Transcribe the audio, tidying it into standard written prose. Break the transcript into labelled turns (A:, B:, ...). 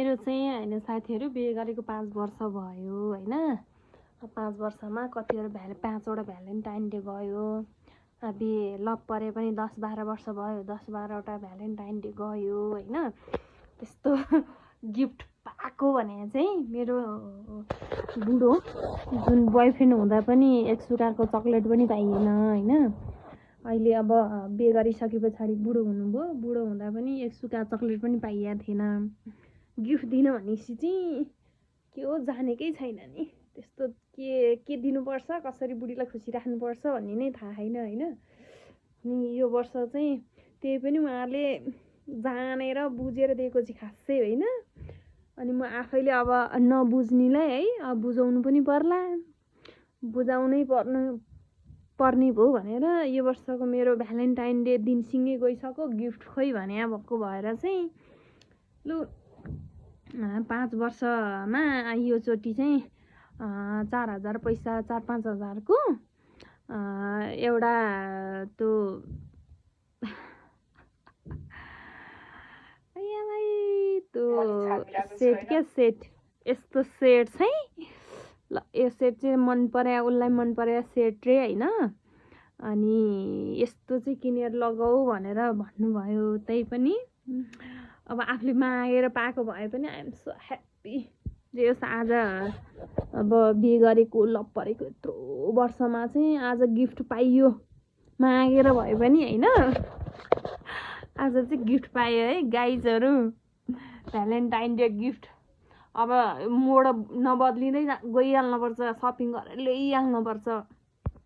A: मेरो चाहिँ हैन साथीहरु बिहे गरेको 5 वर्ष भयो हैन। 5 वर्षमा कतिवटा 5वटा भ्यालेन्टाइन डे गयो। बिहे लभ परे पनि 10-12 वर्ष भयो, 10-12 वटा भ्यालेन्टाइन डे गयो हैन। त्यस्तो गिफ्ट पाएको भने चाहिँ मेरो बुढो जुन बोयफ्रेन्ड हुँदा पनि एक सुकाको चकलेट पनि पाइएन हैन। अहिले अब बिहे गरिसके पछाडि बुढो हुनुभयो, बुढो हुँदा पनि एक सुका चकलेट पनि पाइया थिएन। गिफ्ट दिन भनेपछि चाहिँ के हो जानेकै छैन नि। त्यस्तो के दिनुपर्छ, कसरी बुढीलाई खुसी राख्नुपर्छ भन्ने नै थाहा छैन हैन। अनि यो वर्ष चाहिँ त्यही पनि उहाँले जानेर बुझेर दिएको चाहिँ खासै होइन। अनि म आफैले अब नबुझ्नेलाई है अब बुझाउनु पनि पर्ला, बुझाउनै पर्ने भयो भनेर यो वर्षको मेरो भ्यालेन्टाइन डे दिनसँगै गइसक्यो। गिफ्ट खोइ भने भएको भएर चाहिँ लु 5 वर्षमा यो चोटि चाहिँ 4000 पैसा 4-5 हजारको एउटा त्यो सेट क्या सेट यस्तो सेट चाहिँ ल यो सेट चाहिँ मन पर्यो, उसलाई मन पर्यो सेट रे हैन। अनि यस्तो चाहिँ किनेर लगाऊ भनेर भन्नुभयो। त्यही पनि अब आफूले मागेर पाएको भए पनि आइ एम सो ह्याप्पी जे होस्। आज अब बिहे गरेको लभ परेको यत्रो वर्षमा चाहिँ आज गिफ्ट पाइयो, मागेर भए पनि हैन। आज चाहिँ गिफ्ट पायो है गाइजहरु, भ्यालेन्टाइन डे गिफ्ट। अब मोड नबदलिँदै गइहाल्नुपर्छ, सपिङ गरेर ल्याइहाल्नुपर्छ।